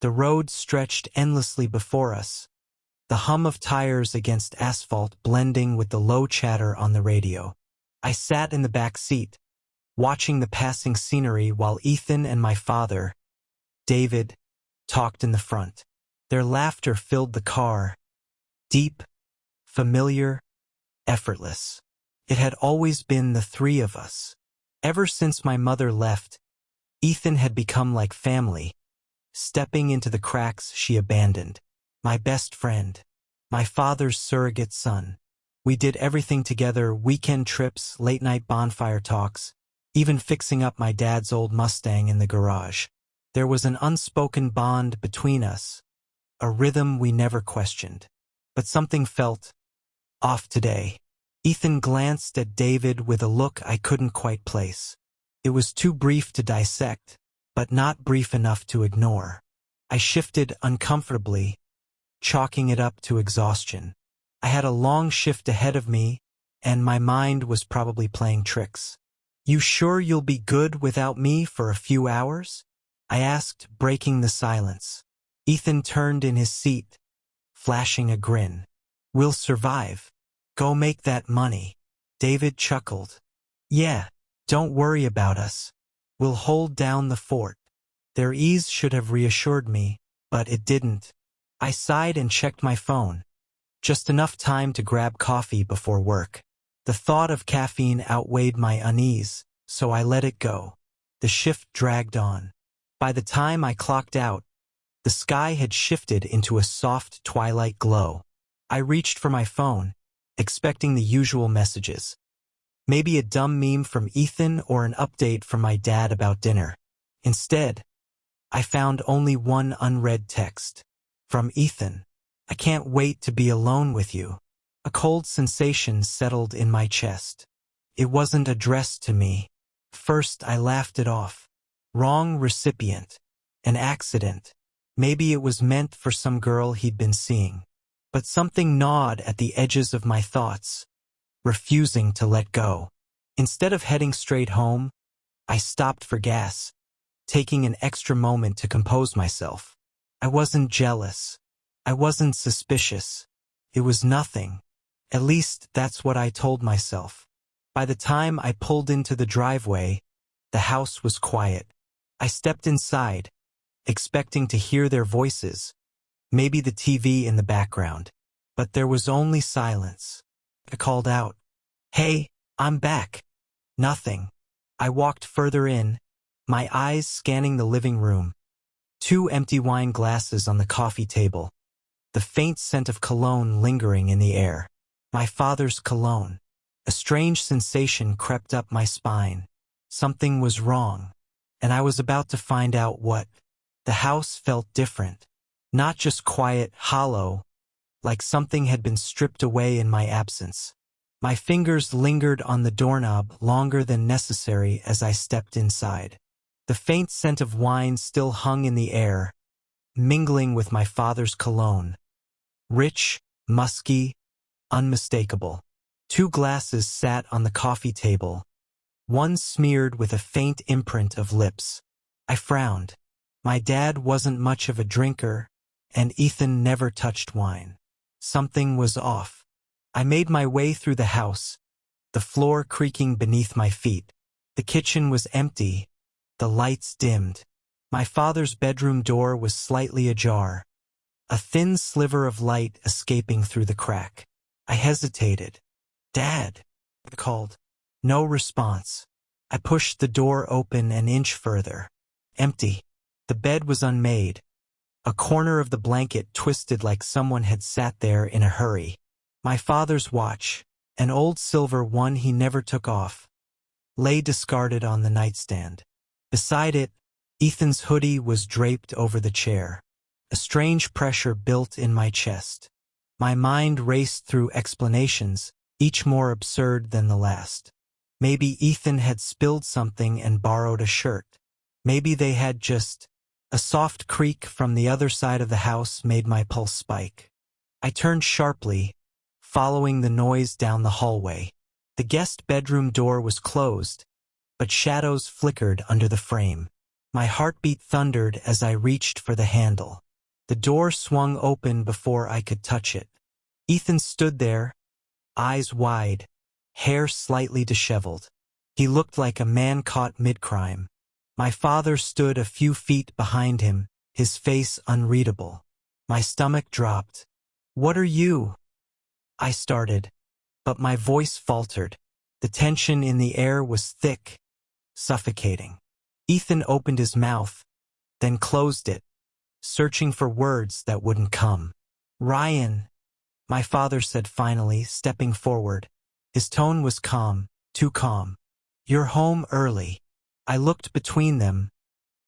The road stretched endlessly before us, the hum of tires against asphalt blending with the low chatter on the radio. I sat in the back seat, watching the passing scenery while Ethan and my father, David, talked in the front. Their laughter filled the car, deep, familiar, effortless. It had always been the three of us. Ever since my mother left, Ethan had become like family, stepping into the cracks she abandoned. My best friend, my father's surrogate son. We did everything together: weekend trips, late-night bonfire talks, even fixing up my dad's old Mustang in the garage. There was an unspoken bond between us, a rhythm we never questioned. But something felt off today. Ethan glanced at David with a look I couldn't quite place. It was too brief to dissect, but not brief enough to ignore. I shifted uncomfortably, chalking it up to exhaustion. I had a long shift ahead of me, and my mind was probably playing tricks. "You sure you'll be good without me for a few hours?" I asked, breaking the silence. Ethan turned in his seat, flashing a grin. "We'll survive. Go make that money." David chuckled. "Yeah, don't worry about us. We'll hold down the fort." Their ease should have reassured me, but it didn't. I sighed and checked my phone. Just enough time to grab coffee before work. The thought of caffeine outweighed my unease, so I let it go. The shift dragged on. By the time I clocked out, the sky had shifted into a soft twilight glow. I reached for my phone, expecting the usual messages. Maybe a dumb meme from Ethan or an update from my dad about dinner. Instead, I found only one unread text. From Ethan. "I can't wait to be alone with you." A cold sensation settled in my chest. It wasn't addressed to me. First, I laughed it off. Wrong recipient. An accident. Maybe it was meant for some girl he'd been seeing. But something gnawed at the edges of my thoughts, refusing to let go. Instead of heading straight home, I stopped for gas, taking an extra moment to compose myself. I wasn't jealous. I wasn't suspicious. It was nothing. At least that's what I told myself. By the time I pulled into the driveway, the house was quiet. I stepped inside, expecting to hear their voices, maybe the TV in the background. But there was only silence. I called out, "Hey, I'm back." Nothing. I walked further in, my eyes scanning the living room. 2 empty wine glasses on the coffee table. The faint scent of cologne lingering in the air. My father's cologne. A strange sensation crept up my spine. Something was wrong, and I was about to find out what. The house felt different. Not just quiet, hollow, like something had been stripped away in my absence. My fingers lingered on the doorknob longer than necessary as I stepped inside. The faint scent of wine still hung in the air, mingling with my father's cologne. Rich, musky, unmistakable. 2 glasses sat on the coffee table, one smeared with a faint imprint of lips. I frowned. My dad wasn't much of a drinker, and Ethan never touched wine. Something was off. I made my way through the house, the floor creaking beneath my feet. The kitchen was empty, the lights dimmed. My father's bedroom door was slightly ajar, a thin sliver of light escaping through the crack. I hesitated. "Dad," I called. No response. I pushed the door open an inch further. Empty. The bed was unmade. A corner of the blanket twisted like someone had sat there in a hurry. My father's watch, an old silver one he never took off, lay discarded on the nightstand. Beside it, Ethan's hoodie was draped over the chair. A strange pressure built in my chest. My mind raced through explanations, each more absurd than the last. Maybe Ethan had spilled something and borrowed a shirt. Maybe they had just... A soft creak from the other side of the house made my pulse spike. I turned sharply, following the noise down the hallway. The guest bedroom door was closed, but shadows flickered under the frame. My heartbeat thundered as I reached for the handle. The door swung open before I could touch it. Ethan stood there, eyes wide, hair slightly disheveled. He looked like a man caught mid-crime. My father stood a few feet behind him, his face unreadable. My stomach dropped. "What are you?" I started, but my voice faltered. The tension in the air was thick, suffocating. Ethan opened his mouth, then closed it, searching for words that wouldn't come. "Ryan," my father said finally, stepping forward. His tone was calm, too calm. "You're home early." I looked between them,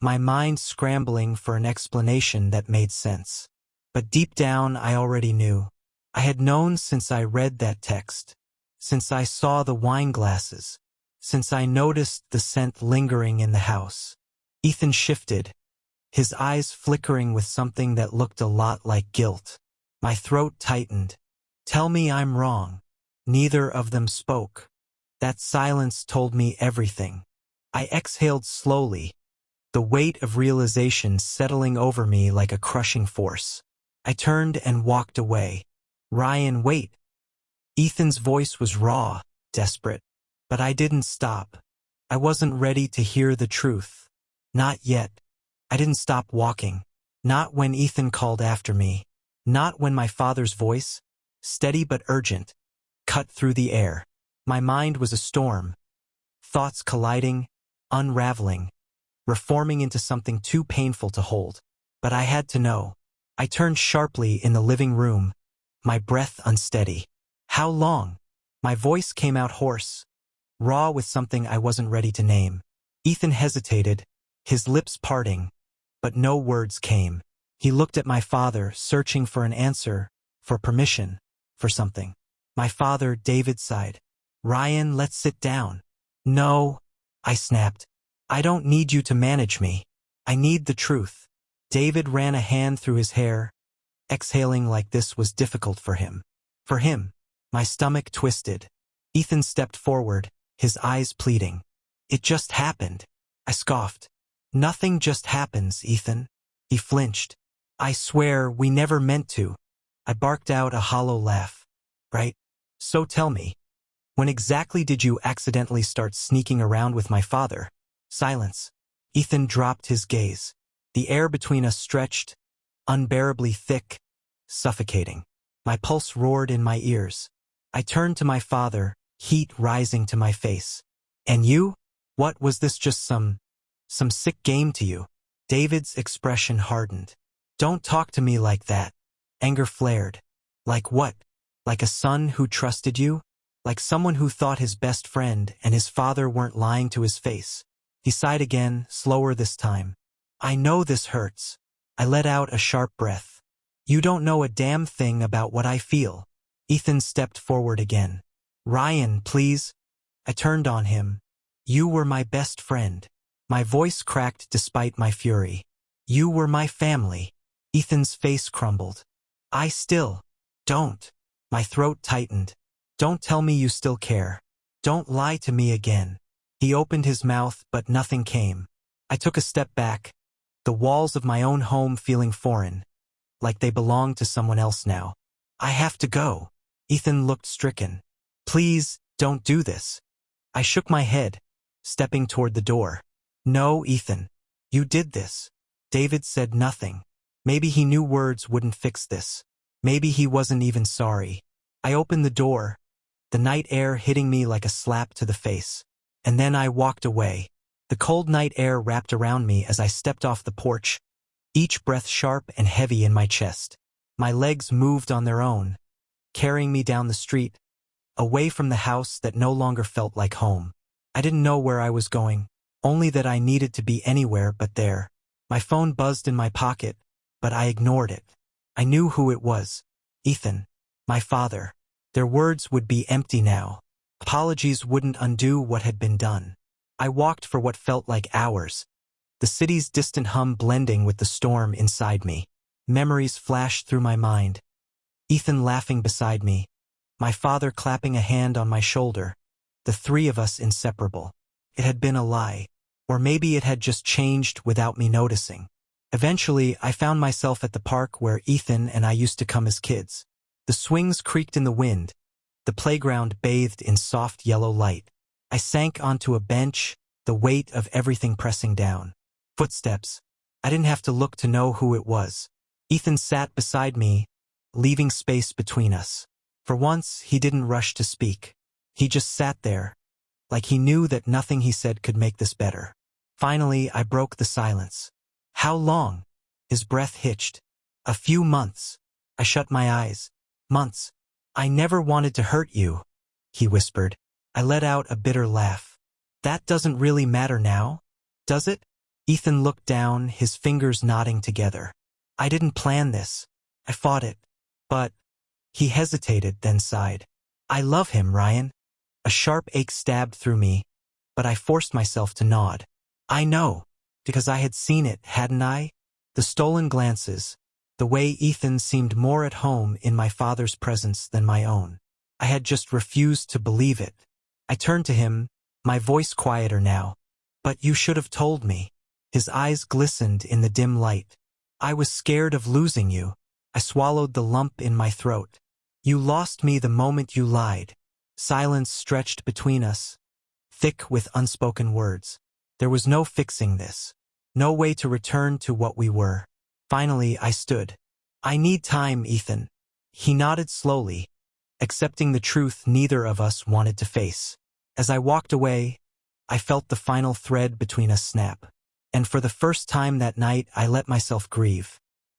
my mind scrambling for an explanation that made sense. But deep down I already knew. I had known since I read that text, since I saw the wine glasses, since I noticed the scent lingering in the house. Ethan shifted, his eyes flickering with something that looked a lot like guilt. My throat tightened. "Tell me I'm wrong." Neither of them spoke. That silence told me everything. I exhaled slowly, the weight of realization settling over me like a crushing force. I turned and walked away. "Ryan, wait." Ethan's voice was raw, desperate. But I didn't stop. I wasn't ready to hear the truth. Not yet. I didn't stop walking. Not when Ethan called after me. Not when my father's voice, steady but urgent, cut through the air. My mind was a storm. Thoughts colliding, unraveling, reforming into something too painful to hold. But I had to know. I turned sharply in the living room, my breath unsteady. "How long?" My voice came out hoarse, raw with something I wasn't ready to name. Ethan hesitated, his lips parting, but no words came. He looked at my father, searching for an answer, for permission, for something. My father, David, sighed. "Ryan, let's sit down." "No," I snapped. "I don't need you to manage me. I need the truth." David ran a hand through his hair, exhaling like this was difficult for him. For him. My stomach twisted. Ethan stepped forward, his eyes pleading. "It just happened." I scoffed. "Nothing just happens, Ethan." He flinched. "I swear we never meant to." I barked out a hollow laugh. "Right? So tell me, when exactly did you accidentally start sneaking around with my father?" Silence. Ethan dropped his gaze. The air between us stretched, unbearably thick, suffocating. My pulse roared in my ears. I turned to my father, heat rising to my face. "And you? What, was this just some sick game to you?" David's expression hardened. "Don't talk to me like that." Anger flared. "Like what? Like a son who trusted you? Like someone who thought his best friend and his father weren't lying to his face?" He sighed again, slower this time. "I know this hurts." I let out a sharp breath. "You don't know a damn thing about what I feel." Ethan stepped forward again. "Ryan, please." I turned on him. "You were my best friend." My voice cracked despite my fury. "You were my family." Ethan's face crumbled. "I still don't." My throat tightened. "Don't tell me you still care. Don't lie to me again." He opened his mouth, but nothing came. I took a step back, the walls of my own home feeling foreign, like they belonged to someone else now. "I have to go." Ethan looked stricken. "Please, don't do this." I shook my head, stepping toward the door. "No, Ethan. You did this." David said nothing. Maybe he knew words wouldn't fix this. Maybe he wasn't even sorry. I opened the door, the night air hitting me like a slap to the face. And then I walked away. The cold night air wrapped around me as I stepped off the porch, each breath sharp and heavy in my chest. My legs moved on their own, carrying me down the street, away from the house that no longer felt like home. I didn't know where I was going, only that I needed to be anywhere but there. My phone buzzed in my pocket, but I ignored it. I knew who it was. Ethan. My father. Their words would be empty now. Apologies wouldn't undo what had been done. I walked for what felt like hours, the city's distant hum blending with the storm inside me. Memories flashed through my mind. Ethan laughing beside me, my father clapping a hand on my shoulder, the three of us inseparable. It had been a lie. Or maybe it had just changed without me noticing. Eventually, I found myself at the park where Ethan and I used to come as kids. The swings creaked in the wind, the playground bathed in soft yellow light. I sank onto a bench, the weight of everything pressing down. Footsteps. I didn't have to look to know who it was. Ethan sat beside me, leaving space between us. For once, he didn't rush to speak. He just sat there, like he knew that nothing he said could make this better. Finally, I broke the silence. How long? His breath hitched. A few months. I shut my eyes. Months. I never wanted to hurt you, he whispered. I let out a bitter laugh. That doesn't really matter now, does it? Ethan looked down, his fingers knotting together. I didn't plan this. I fought it. But... He hesitated, then sighed. I love him, Ryan. A sharp ache stabbed through me, but I forced myself to nod. I know, because I had seen it, hadn't I? The stolen glances, the way Ethan seemed more at home in my father's presence than my own. I had just refused to believe it. I turned to him, my voice quieter now. But you should have told me. His eyes glistened in the dim light. I was scared of losing you. I swallowed the lump in my throat. You lost me the moment you lied. Silence stretched between us, thick with unspoken words. There was no fixing this. No way to return to what we were. Finally, I stood. I need time, Ethan. He nodded slowly, accepting the truth neither of us wanted to face. As I walked away, I felt the final thread between us snap. And for the first time that night, I let myself grieve.